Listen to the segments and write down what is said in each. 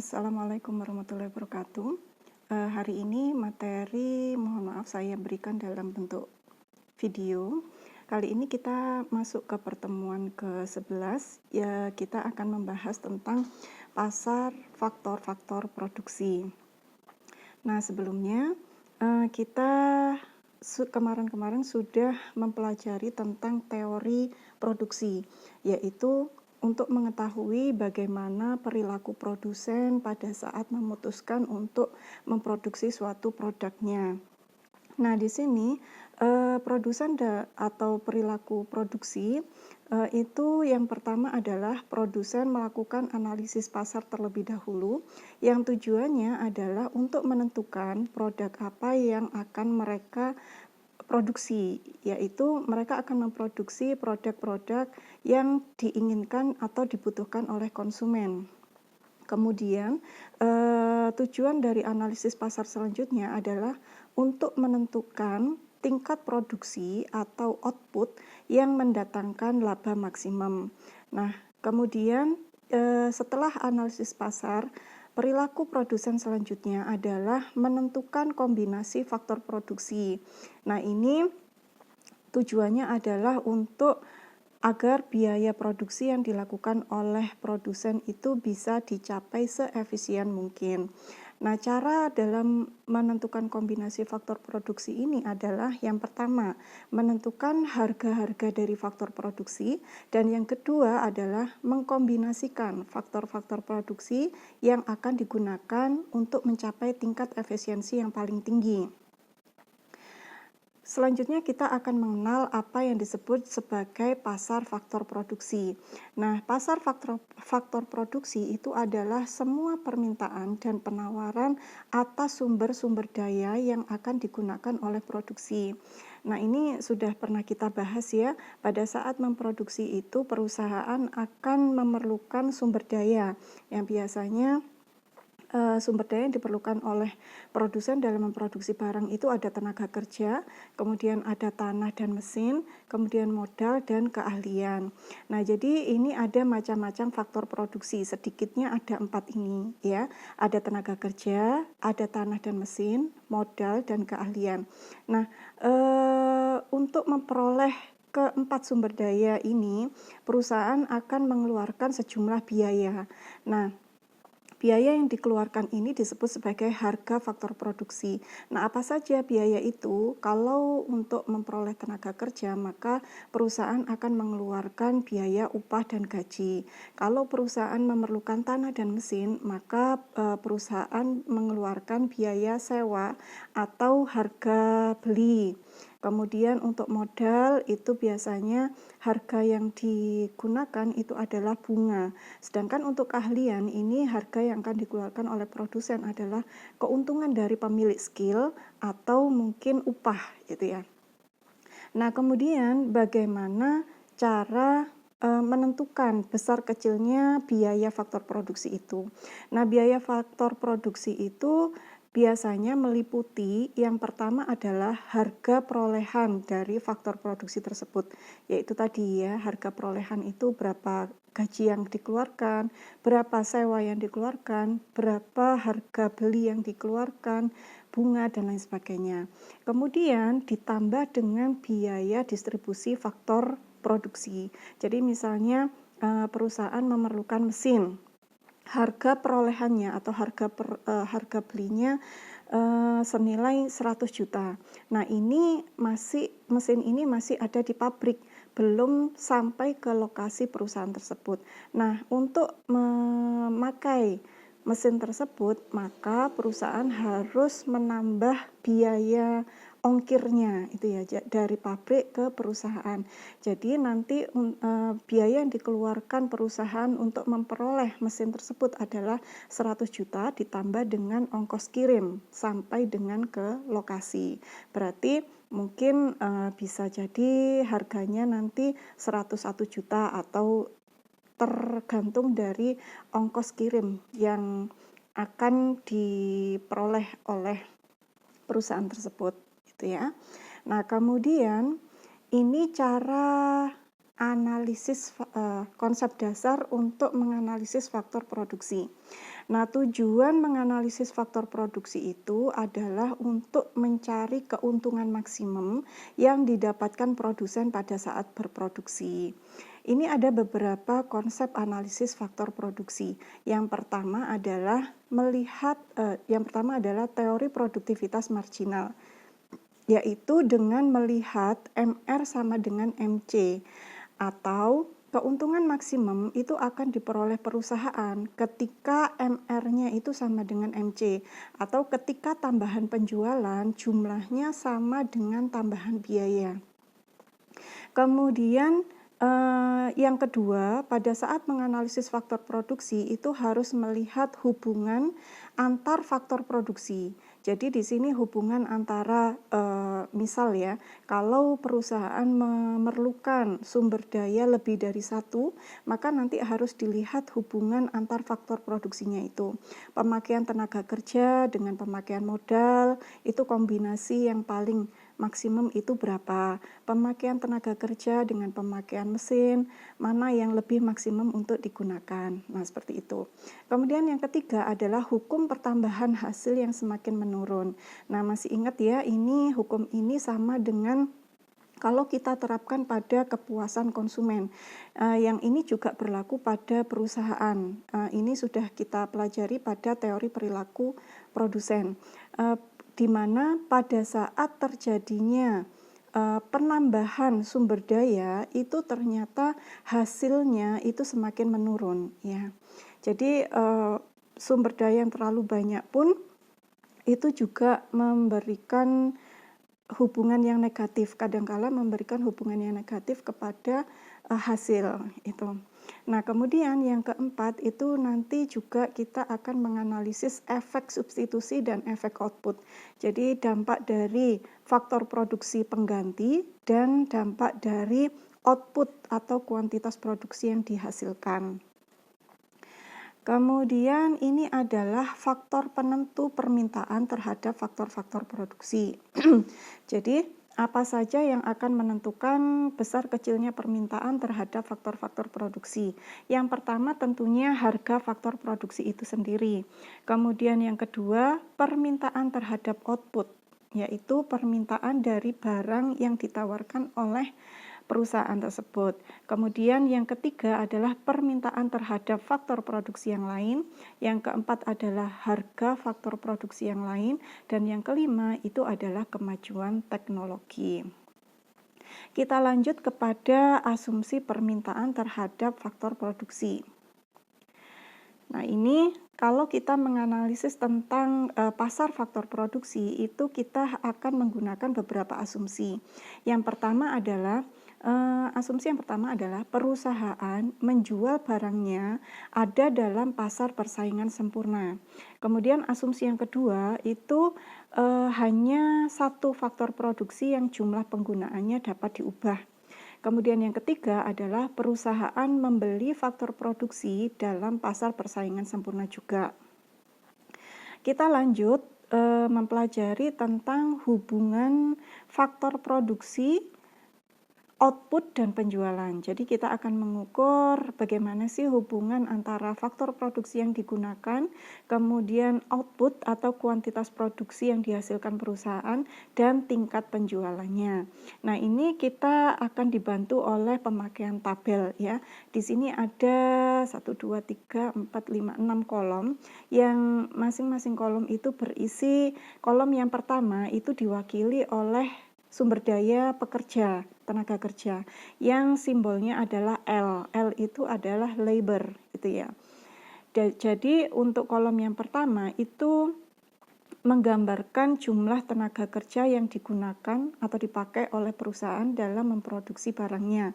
Assalamualaikum warahmatullahi wabarakatuh. Hari ini materi mohon maaf saya berikan dalam bentuk video. Kali ini kita masuk ke pertemuan ke-11. Ya, kita akan membahas tentang pasar faktor-faktor produksi. Nah, sebelumnya kita kemarin-kemarin sudah mempelajari tentang teori produksi, yaitu untuk mengetahui bagaimana perilaku produsen pada saat memutuskan untuk memproduksi suatu produknya. Nah, di sini produsen atau perilaku produksi itu yang pertama adalah produsen melakukan analisis pasar terlebih dahulu, yang tujuannya adalah untuk menentukan produk apa yang akan mereka produksi, yaitu mereka akan memproduksi produk-produk yang diinginkan atau dibutuhkan oleh konsumen. Kemudian tujuan dari analisis pasar selanjutnya adalah untuk menentukan tingkat produksi atau output yang mendatangkan laba maksimum. Nah, kemudian setelah analisis pasar, perilaku produsen selanjutnya adalah menentukan kombinasi faktor produksi. Nah, ini tujuannya adalah untuk agar biaya produksi yang dilakukan oleh produsen itu bisa dicapai seefisien mungkin. Nah, cara dalam menentukan kombinasi faktor produksi ini adalah yang pertama, menentukan harga-harga dari faktor produksi, dan yang kedua adalah mengkombinasikan faktor-faktor produksi yang akan digunakan untuk mencapai tingkat efisiensi yang paling tinggi. Selanjutnya kita akan mengenal apa yang disebut sebagai pasar faktor produksi. Nah, pasar faktor produksi itu adalah semua permintaan dan penawaran atas sumber-sumber daya yang akan digunakan oleh produksi. Nah, ini sudah pernah kita bahas ya. Pada saat memproduksi itu perusahaan akan memerlukan sumber daya yang biasanya sumber daya yang diperlukan oleh produsen dalam memproduksi barang itu ada tenaga kerja, kemudian ada tanah dan mesin, kemudian modal dan keahlian. Nah, jadi ini ada macam-macam faktor produksi, sedikitnya ada 4 ini ya. Ada tenaga kerja, ada tanah dan mesin, modal dan keahlian. Nah, untuk memperoleh keempat sumber daya ini, perusahaan akan mengeluarkan sejumlah biaya. Nah, biaya yang dikeluarkan ini disebut sebagai harga faktor produksi. Nah, apa saja biaya itu? Kalau untuk memperoleh tenaga kerja, maka perusahaan akan mengeluarkan biaya upah dan gaji. Kalau perusahaan memerlukan tanah dan mesin, maka perusahaan mengeluarkan biaya sewa atau harga beli. Kemudian untuk modal itu biasanya harga yang digunakan itu adalah bunga. Sedangkan untuk keahlian ini harga yang akan dikeluarkan oleh produsen adalah keuntungan dari pemilik skill atau mungkin upah gitu ya. Nah, kemudian bagaimana cara menentukan besar kecilnya biaya faktor produksi itu. Nah, biaya faktor produksi itu biasanya meliputi yang pertama adalah harga perolehan dari faktor produksi tersebut, yaitu tadi ya, harga perolehan itu berapa gaji yang dikeluarkan, berapa sewa yang dikeluarkan, berapa harga beli yang dikeluarkan, bunga dan lain sebagainya. Kemudian ditambah dengan biaya distribusi faktor produksi. Jadi misalnya perusahaan memerlukan mesin, harga perolehannya atau harga belinya senilai 100 juta. Nah, ini mesin ini masih ada di pabrik, belum sampai ke lokasi perusahaan tersebut. Nah, untuk memakai mesin tersebut, maka perusahaan harus menambah biaya ongkirnya itu ya dari pabrik ke perusahaan. Jadi nanti biaya yang dikeluarkan perusahaan untuk memperoleh mesin tersebut adalah 100 juta ditambah dengan ongkos kirim sampai dengan ke lokasi. Berarti mungkin bisa jadi harganya nanti 101 juta atau tergantung dari ongkos kirim yang akan diperoleh oleh perusahaan tersebut gitu ya. Nah, kemudian ini cara analisis konsep dasar untuk menganalisis faktor produksi. Nah, tujuan menganalisis faktor produksi itu adalah untuk mencari keuntungan maksimum yang didapatkan produsen pada saat berproduksi. Ini ada beberapa konsep analisis faktor produksi. Yang pertama adalah teori produktivitas marginal, yaitu dengan melihat MR sama dengan MC, atau keuntungan maksimum itu akan diperoleh perusahaan ketika MR-nya itu sama dengan MC, atau ketika tambahan penjualan jumlahnya sama dengan tambahan biaya. Kemudian yang kedua, pada saat menganalisis faktor produksi itu harus melihat hubungan antar faktor produksi. Jadi di sini hubungan antara misal ya, kalau perusahaan memerlukan sumber daya lebih dari satu, maka nanti harus dilihat hubungan antar faktor produksinya itu. Pemakaian tenaga kerja dengan pemakaian modal, itu kombinasi yang paling maksimum itu berapa. Pemakaian tenaga kerja dengan pemakaian mesin, mana yang lebih maksimum untuk digunakan. Nah, seperti itu. Kemudian yang ketiga adalah hukum pertambahan hasil yang semakin menurun. Nah, masih ingat ya, ini hukum ini sama dengan kalau kita terapkan pada kepuasan konsumen. Yang ini juga berlaku pada perusahaan. Ini sudah kita pelajari pada teori perilaku produsen. Di mana pada saat terjadinya penambahan sumber daya itu ternyata hasilnya itu semakin menurun ya. Jadi sumber daya yang terlalu banyak pun itu juga memberikan hubungan yang negatif, kadangkala memberikan hubungan yang negatif kepada hasil itu. Nah, kemudian yang keempat itu nanti juga kita akan menganalisis efek substitusi dan efek output. Jadi dampak dari faktor produksi pengganti dan dampak dari output atau kuantitas produksi yang dihasilkan. Kemudian ini adalah faktor penentu permintaan terhadap faktor-faktor produksi. Jadi apa saja yang akan menentukan besar kecilnya permintaan terhadap faktor-faktor produksi? Yang pertama tentunya harga faktor produksi itu sendiri. Kemudian yang kedua, permintaan terhadap output, yaitu permintaan dari barang yang ditawarkan oleh perusahaan tersebut. Kemudian yang ketiga adalah permintaan terhadap faktor produksi yang lain. Yang keempat adalah harga faktor produksi yang lain. Dan yang kelima itu adalah kemajuan teknologi. Kita lanjut kepada asumsi permintaan terhadap faktor produksi. Nah, ini kalau kita menganalisis tentang pasar faktor produksi, itu kita akan menggunakan beberapa asumsi. Yang pertama adalah asumsi yang pertama adalah perusahaan menjual barangnya ada dalam pasar persaingan sempurna. Kemudian asumsi yang kedua itu hanya satu faktor produksi yang jumlah penggunaannya dapat diubah. Kemudian yang ketiga adalah perusahaan membeli faktor produksi dalam pasar persaingan sempurna juga. Kita lanjut mempelajari tentang hubungan faktor produksi, output dan penjualan. Jadi kita akan mengukur bagaimana sih hubungan antara faktor produksi yang digunakan, kemudian output atau kuantitas produksi yang dihasilkan perusahaan, dan tingkat penjualannya. Nah, ini kita akan dibantu oleh pemakaian tabel ya. Di sini ada 1, 2, 3, 4, 5, 6 kolom yang masing-masing kolom itu berisi, kolom yang pertama itu diwakili oleh sumber daya pekerja, tenaga kerja, yang simbolnya adalah L. L itu adalah labor, gitu ya. Jadi untuk kolom yang pertama itu menggambarkan jumlah tenaga kerja yang digunakan atau dipakai oleh perusahaan dalam memproduksi barangnya.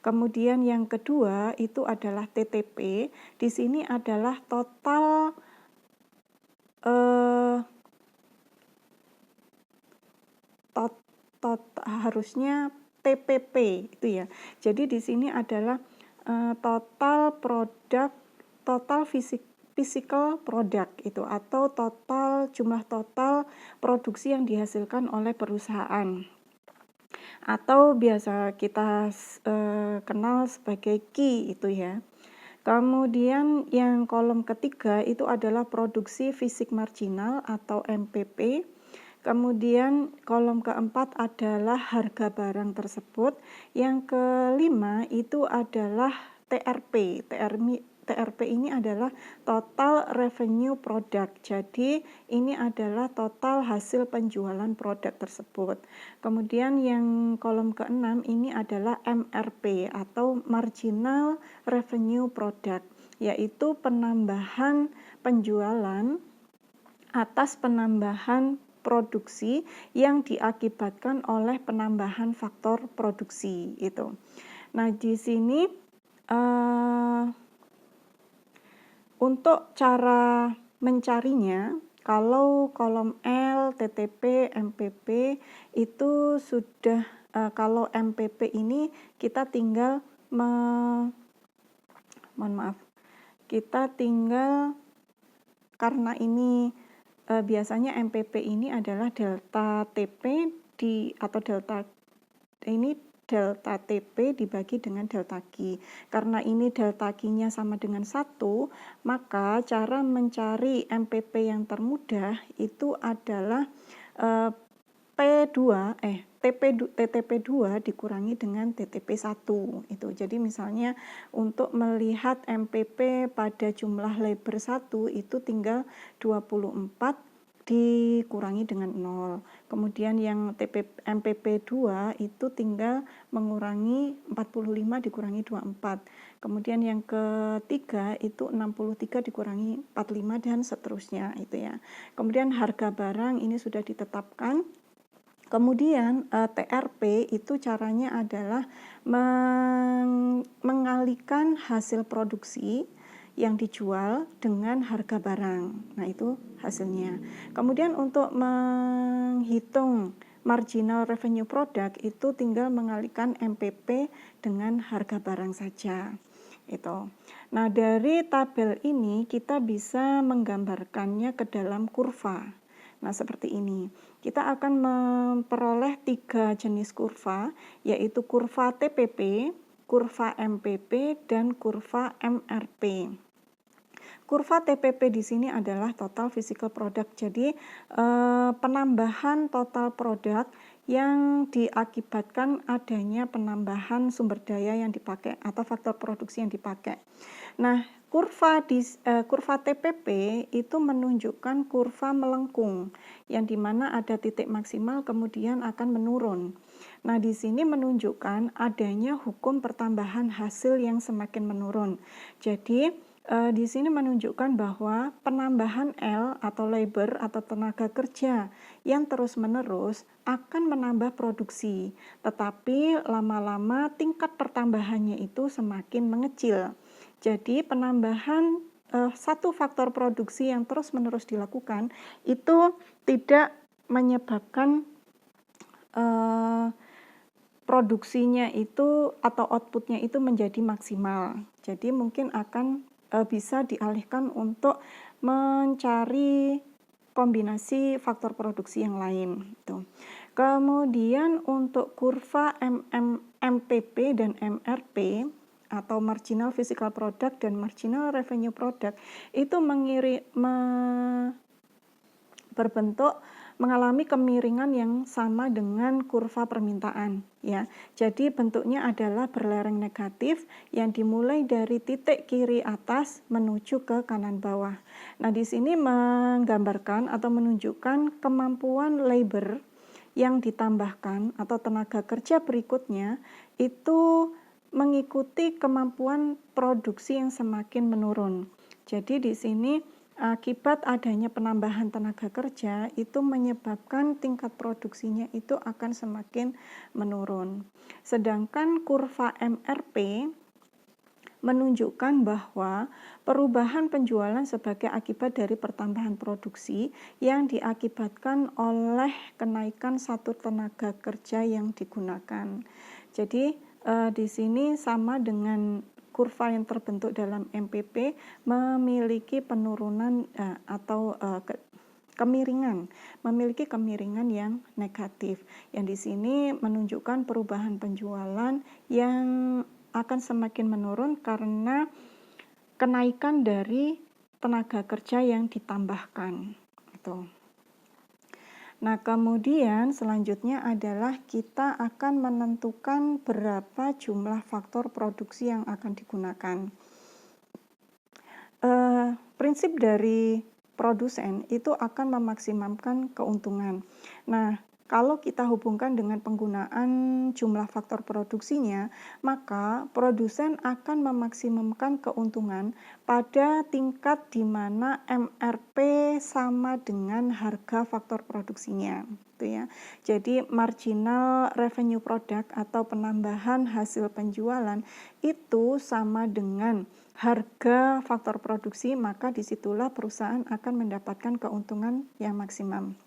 Kemudian yang kedua itu adalah TTP. Di sini adalah total harusnya TPP itu ya. Jadi di sini adalah total physical product itu, atau jumlah total produksi yang dihasilkan oleh perusahaan, atau biasa kita kenal sebagai Q itu ya. Kemudian yang kolom ketiga itu adalah produksi fisik marginal atau MPP. Kemudian kolom keempat adalah harga barang tersebut. Yang kelima itu adalah TRP. TRP ini adalah total revenue product. Jadi ini adalah total hasil penjualan produk tersebut. Kemudian yang kolom keenam ini adalah MRP atau marginal revenue product, yaitu penambahan penjualan atas penambahan produksi yang diakibatkan oleh penambahan faktor produksi itu. Nah, di sini untuk cara mencarinya, kalau kolom L, TTP, MPP itu sudah kalau MPP ini kita tinggal kita tinggal karena ini biasanya MPP ini adalah delta TP atau delta TP dibagi dengan delta Q. Karena ini delta Q-nya sama dengan 1, maka cara mencari MPP yang termudah itu adalah TTP2 dikurangi dengan TTP1 itu. Jadi misalnya untuk melihat MPP pada jumlah labor 1 itu tinggal 24 dikurangi dengan 0. Kemudian yang MPP2 itu tinggal mengurangi 45 dikurangi 24. Kemudian yang ketiga itu 63 dikurangi 45 dan seterusnya itu ya. Kemudian harga barang ini sudah ditetapkan. Kemudian TRP itu caranya adalah mengalihkan hasil produksi yang dijual dengan harga barang. Nah, itu hasilnya. Kemudian untuk menghitung marginal revenue product itu tinggal mengalihkan MPP dengan harga barang saja. Itu. Nah, dari tabel ini kita bisa menggambarkannya ke dalam kurva. Nah, seperti ini. Kita akan memperoleh 3 jenis kurva, yaitu kurva TPP, kurva MPP, dan kurva MRP. Kurva TPP di sini adalah total physical product. Jadi, penambahan total produk yang diakibatkan adanya penambahan sumber daya yang dipakai atau faktor produksi yang dipakai. Nah, kurva TPP itu menunjukkan kurva melengkung, yang dimana ada titik maksimal kemudian akan menurun. Nah, di sini menunjukkan adanya hukum pertambahan hasil yang semakin menurun. Jadi, di sini menunjukkan bahwa penambahan L atau labor atau tenaga kerja yang terus-menerus akan menambah produksi, tetapi lama-lama tingkat pertambahannya itu semakin mengecil. Jadi penambahan satu faktor produksi yang terus-menerus dilakukan itu tidak menyebabkan produksinya itu atau outputnya itu menjadi maksimal. Jadi mungkin akan bisa dialihkan untuk mencari kombinasi faktor produksi yang lain. Tuh. Kemudian untuk kurva MPP dan MRP atau marginal physical product dan marginal revenue product itu berbentuk mengalami kemiringan yang sama dengan kurva permintaan ya. Jadi bentuknya adalah berlereng negatif yang dimulai dari titik kiri atas menuju ke kanan bawah. Nah, di sini menggambarkan atau menunjukkan kemampuan labor yang ditambahkan atau tenaga kerja berikutnya itu mengikuti kemampuan produksi yang semakin menurun. Jadi di sini akibat adanya penambahan tenaga kerja itu menyebabkan tingkat produksinya itu akan semakin menurun. Sedangkan kurva MRP menunjukkan bahwa perubahan penjualan sebagai akibat dari pertambahan produksi yang diakibatkan oleh kenaikan satu tenaga kerja yang digunakan. Jadi di sini sama dengan kurva yang terbentuk dalam MPP memiliki penurunan atau kemiringan, memiliki kemiringan yang negatif. Yang di sini menunjukkan perubahan penjualan yang akan semakin menurun karena kenaikan dari tenaga kerja yang ditambahkan. Gitu. Nah, kemudian selanjutnya adalah kita akan menentukan berapa jumlah faktor produksi yang akan digunakan. Prinsip dari produsen itu akan memaksimalkan keuntungan. Nah, kalau kita hubungkan dengan penggunaan jumlah faktor produksinya, maka produsen akan memaksimumkan keuntungan pada tingkat di mana MRP sama dengan harga faktor produksinya, gitu ya. Jadi marginal revenue product atau penambahan hasil penjualan itu sama dengan harga faktor produksi, maka disitulah perusahaan akan mendapatkan keuntungan yang maksimum.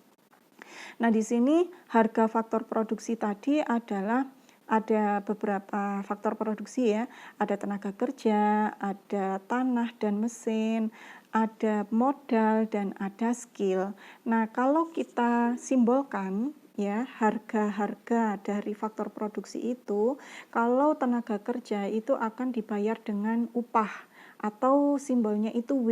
Nah, di sini harga faktor produksi tadi adalah ada beberapa faktor produksi ya, ada tenaga kerja, ada tanah dan mesin, ada modal dan ada skill. Nah, kalau kita simbolkan ya harga-harga dari faktor produksi itu, kalau tenaga kerja itu akan dibayar dengan upah atau simbolnya itu W.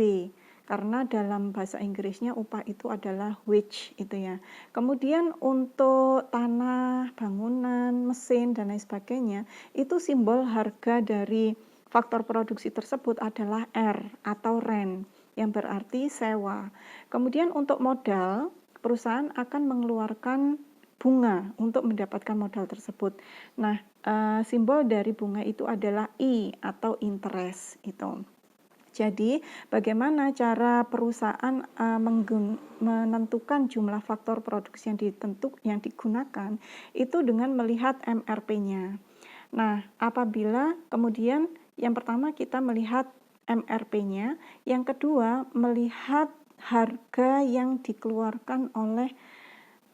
Karena dalam bahasa Inggrisnya upah itu adalah wage itu ya. Kemudian untuk tanah, bangunan, mesin dan lain sebagainya, itu simbol harga dari faktor produksi tersebut adalah R atau rent yang berarti sewa. Kemudian untuk modal, perusahaan akan mengeluarkan bunga untuk mendapatkan modal tersebut. Nah, simbol dari bunga itu adalah I atau interest itu. Jadi, bagaimana cara perusahaan menentukan jumlah faktor produksi yang digunakan itu dengan melihat MRP-nya. Nah, apabila kemudian yang pertama kita melihat MRP-nya, yang kedua melihat harga yang dikeluarkan oleh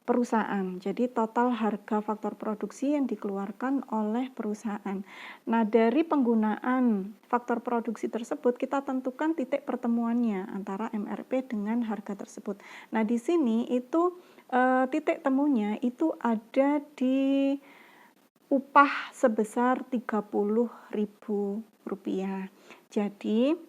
perusahaan. Jadi total harga faktor produksi yang dikeluarkan oleh perusahaan. Nah, dari penggunaan faktor produksi tersebut kita tentukan titik pertemuannya antara MRP dengan harga tersebut. Nah, di sini itu titik temunya itu ada di upah sebesar Rp30.000. Jadi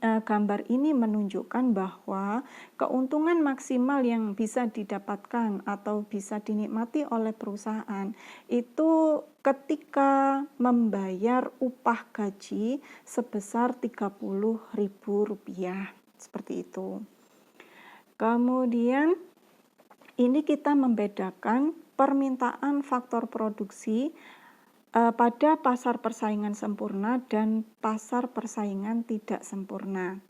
gambar ini menunjukkan bahwa keuntungan maksimal yang bisa didapatkan atau bisa dinikmati oleh perusahaan itu ketika membayar upah gaji sebesar Rp30.000 seperti itu. Kemudian ini kita membedakan permintaan faktor produksi pada pasar persaingan sempurna dan pasar persaingan tidak sempurna.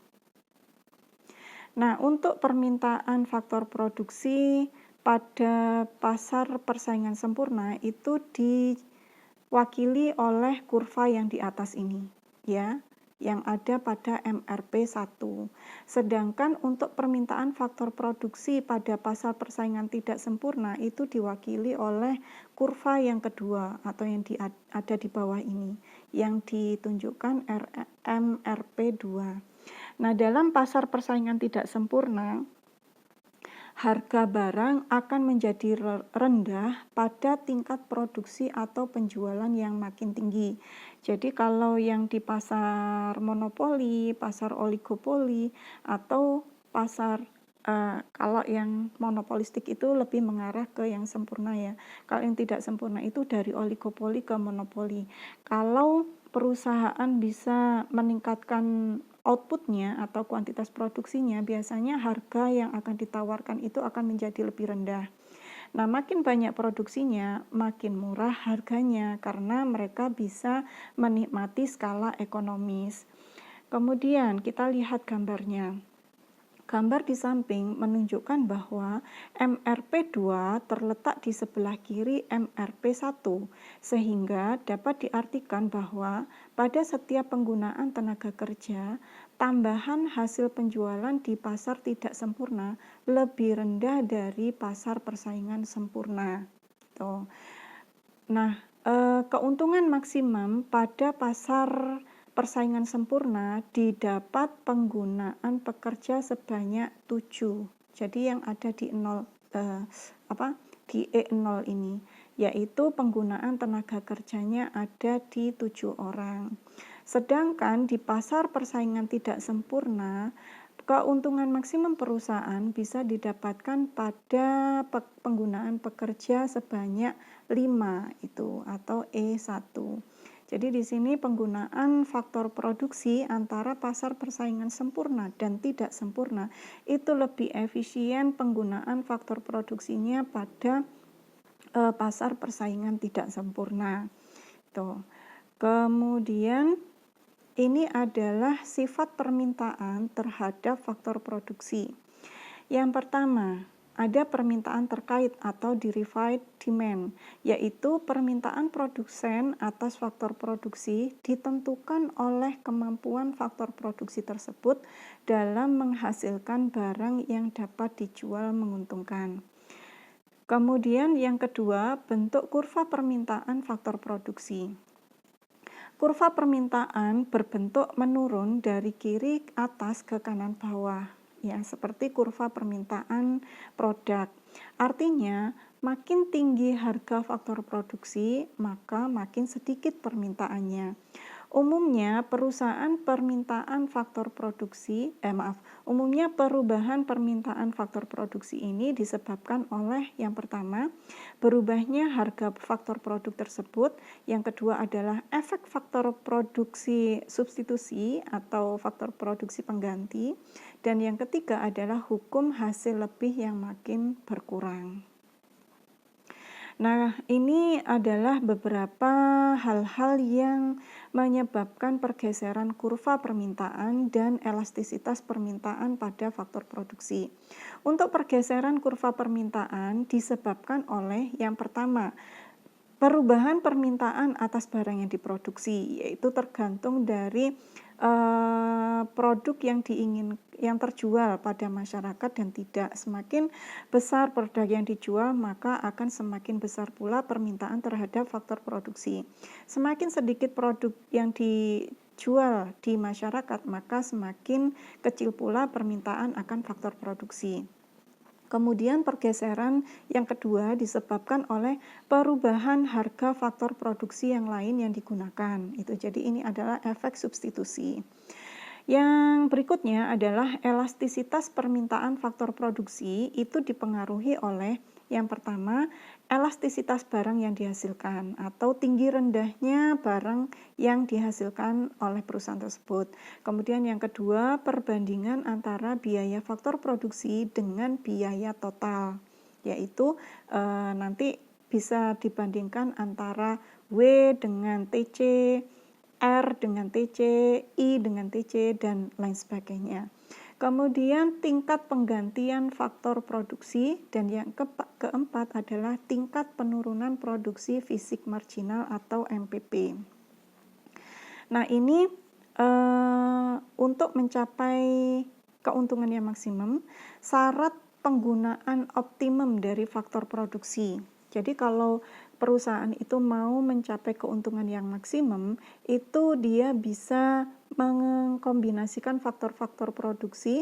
Nah, untuk permintaan faktor produksi pada pasar persaingan sempurna itu diwakili oleh kurva yang di atas ini, ya, yang ada pada MRP 1. Sedangkan untuk permintaan faktor produksi pada pasar persaingan tidak sempurna itu diwakili oleh kurva yang kedua atau yang ada di bawah ini, yang ditunjukkan MRP 2. Nah, dalam pasar persaingan tidak sempurna, harga barang akan menjadi rendah pada tingkat produksi atau penjualan yang makin tinggi. Jadi kalau yang di pasar monopoli, pasar oligopoli, atau pasar kalau yang monopolistik itu lebih mengarah ke yang sempurna ya. Kalau yang tidak sempurna itu dari oligopoli ke monopoli. Kalau perusahaan bisa meningkatkan outputnya atau kuantitas produksinya, biasanya harga yang akan ditawarkan itu akan menjadi lebih rendah. Nah, makin banyak produksinya, makin murah harganya karena mereka bisa menikmati skala ekonomis. Kemudian kita lihat gambarnya. Gambar di samping menunjukkan bahwa MRP2 terletak di sebelah kiri MRP1, sehingga dapat diartikan bahwa pada setiap penggunaan tenaga kerja, tambahan hasil penjualan di pasar tidak sempurna lebih rendah dari pasar persaingan sempurna. Tuh. Nah, keuntungan maksimum pada pasar persaingan sempurna didapat penggunaan pekerja sebanyak 7. Jadi yang ada di di E0 ini, yaitu penggunaan tenaga kerjanya ada di 7 orang. Sedangkan di pasar persaingan tidak sempurna, keuntungan maksimum perusahaan bisa didapatkan pada penggunaan pekerja sebanyak 5 itu atau E1. Jadi di sini penggunaan faktor produksi antara pasar persaingan sempurna dan tidak sempurna itu lebih efisien penggunaan faktor produksinya pada pasar persaingan tidak sempurna. Tuh. Kemudian ini adalah sifat permintaan terhadap faktor produksi. Yang pertama, ada permintaan terkait atau derived demand, yaitu permintaan produsen atas faktor produksi ditentukan oleh kemampuan faktor produksi tersebut dalam menghasilkan barang yang dapat dijual menguntungkan. Kemudian yang kedua, bentuk kurva permintaan faktor produksi. Kurva permintaan berbentuk menurun dari kiri atas ke kanan bawah, ya, seperti kurva permintaan produk. Artinya, makin tinggi harga faktor produksi, maka makin sedikit permintaannya. Umumnya perubahan permintaan faktor produksi ini disebabkan oleh yang pertama, berubahnya harga faktor produk tersebut, yang kedua adalah efek faktor produksi substitusi atau faktor produksi pengganti, dan yang ketiga adalah hukum hasil lebih yang makin berkurang. Nah, ini adalah beberapa hal-hal yang menyebabkan pergeseran kurva permintaan dan elastisitas permintaan pada faktor produksi. Untuk pergeseran kurva permintaan disebabkan oleh yang pertama, perubahan permintaan atas barang yang diproduksi, yaitu tergantung dari produk yang terjual pada masyarakat dan tidak. Semakin besar produk yang dijual, maka akan semakin besar pula permintaan terhadap faktor produksi. Semakin sedikit produk yang dijual di masyarakat, maka semakin kecil pula permintaan akan faktor produksi. Kemudian pergeseran yang kedua disebabkan oleh perubahan harga faktor produksi yang lain yang digunakan. Jadi ini adalah efek substitusi. Yang berikutnya adalah elastisitas permintaan faktor produksi itu dipengaruhi oleh yang pertama, elastisitas barang yang dihasilkan atau tinggi rendahnya barang yang dihasilkan oleh perusahaan tersebut. Kemudian yang kedua, perbandingan antara biaya faktor produksi dengan biaya total, yaitu nanti bisa dibandingkan antara W dengan TC, R dengan TC, I dengan TC, dan lain sebagainya. Kemudian tingkat penggantian faktor produksi, dan yang keempat adalah tingkat penurunan produksi fisik marginal atau MPP. Nah, ini untuk mencapai keuntungan yang maksimum, syarat penggunaan optimum dari faktor produksi. Jadi kalau perusahaan itu mau mencapai keuntungan yang maksimum, itu dia bisa mengkombinasikan faktor-faktor produksi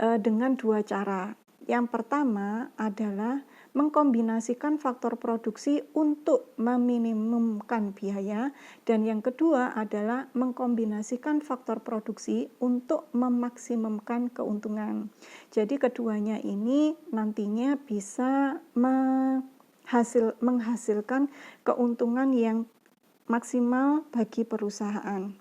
dengan dua cara. Yang pertama adalah mengkombinasikan faktor produksi untuk meminimumkan biaya, dan yang kedua adalah mengkombinasikan faktor produksi untuk memaksimumkan keuntungan. Jadi keduanya ini nantinya bisa menghasilkan keuntungan yang maksimal bagi perusahaan.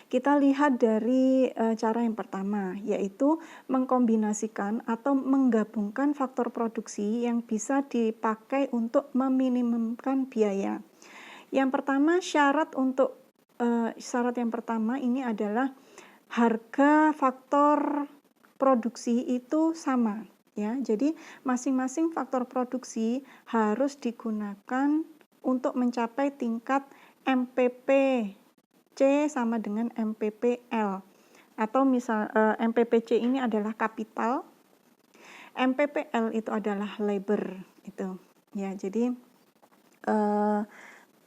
Kita lihat dari cara yang pertama, yaitu mengkombinasikan atau menggabungkan faktor produksi yang bisa dipakai untuk meminimumkan biaya. Yang pertama, syarat yang pertama ini adalah harga faktor produksi itu sama, ya. Jadi masing-masing faktor produksi harus digunakan untuk mencapai tingkat MPP C sama dengan MPPL, atau misal MPPC ini adalah kapital, MPPL itu adalah labor, itu ya. Jadi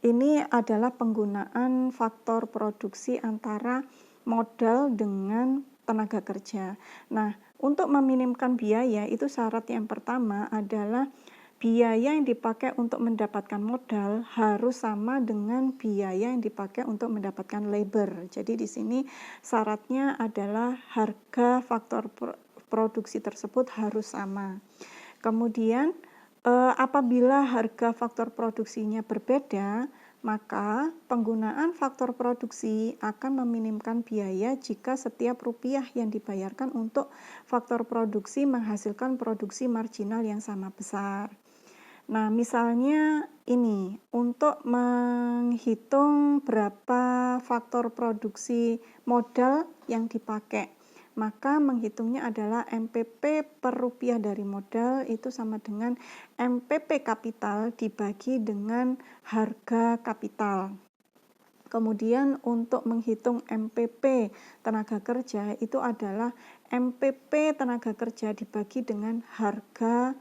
ini adalah penggunaan faktor produksi antara modal dengan tenaga kerja. Nah, untuk meminimumkan biaya itu syarat yang pertama adalah biaya yang dipakai untuk mendapatkan modal harus sama dengan biaya yang dipakai untuk mendapatkan labor. Jadi di sini syaratnya adalah harga faktor produksi tersebut harus sama. Kemudian apabila harga faktor produksinya berbeda, maka penggunaan faktor produksi akan meminimkan biaya jika setiap rupiah yang dibayarkan untuk faktor produksi menghasilkan produksi marginal yang sama besar. Nah, misalnya ini, untuk menghitung berapa faktor produksi modal yang dipakai, maka menghitungnya adalah MPP per rupiah dari modal itu sama dengan MPP kapital dibagi dengan harga kapital. Kemudian untuk menghitung MPP tenaga kerja itu adalah MPP tenaga kerja dibagi dengan harga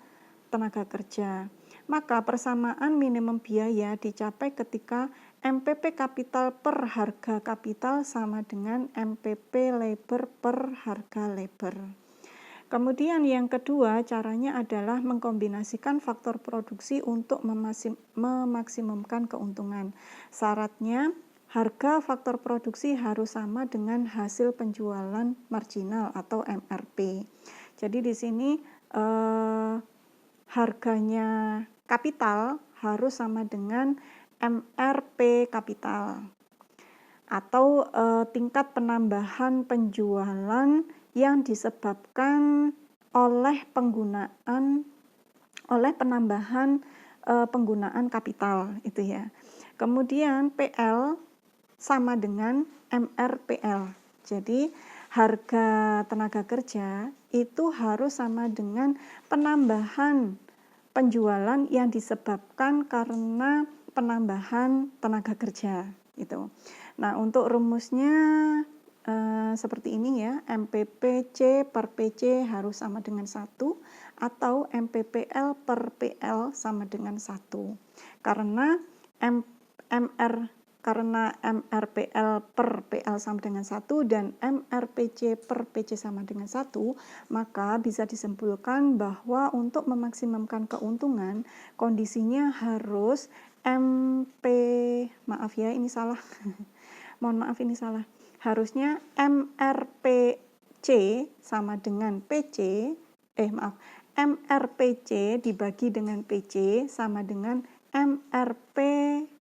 tenaga kerja. Maka persamaan minimum biaya dicapai ketika MPP kapital per harga kapital sama dengan MPP labor per harga labor. Kemudian yang kedua caranya adalah mengkombinasikan faktor produksi untuk memaksimumkan keuntungan. Syaratnya harga faktor produksi harus sama dengan hasil penjualan marginal atau MRP. Jadi di sini harganya kapital harus sama dengan MRP kapital atau tingkat penambahan penjualan yang disebabkan oleh penambahan penggunaan kapital itu ya. Kemudian PL sama dengan MRPL. Jadi harga tenaga kerja itu harus sama dengan penambahan penjualan yang disebabkan karena penambahan tenaga kerja itu. Nah, untuk rumusnya seperti ini ya, MPPC per PC harus sama dengan 1 atau MPPL per PL sama dengan 1. Karena MRPL per PL sama dengan 1 dan MRPC per PC sama dengan 1, maka bisa disimpulkan bahwa untuk memaksimumkan keuntungan, kondisinya harus harusnya MRPC sama dengan MRPC dibagi dengan PC sama dengan MRPL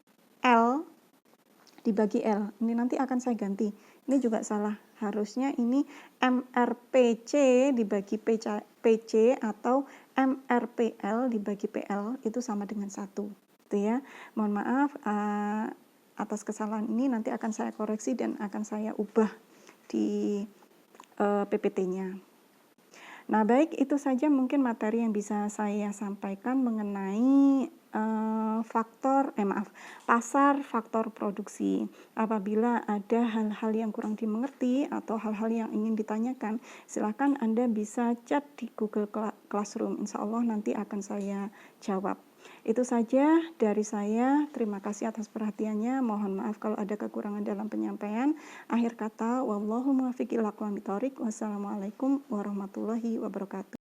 dibagi L. Ini nanti akan saya ganti. Ini juga salah. Harusnya ini MRPC dibagi PC atau MRPL dibagi PL itu sama dengan 1. Itu ya. Mohon maaf atas kesalahan ini, nanti akan saya koreksi dan akan saya ubah di PPT-nya. Nah, baik, itu saja mungkin materi yang bisa saya sampaikan mengenai pasar faktor produksi. Apabila ada hal-hal yang kurang dimengerti atau hal-hal yang ingin ditanyakan, silakan Anda bisa chat di Google Classroom. Insya Allah nanti akan saya jawab. Itu saja dari saya. Terima kasih atas perhatiannya. Mohon maaf kalau ada kekurangan dalam penyampaian. Akhir kata, wallahu muwaffiq ila aqwamit thoriq. Wassalamualaikum warahmatullahi wabarakatuh.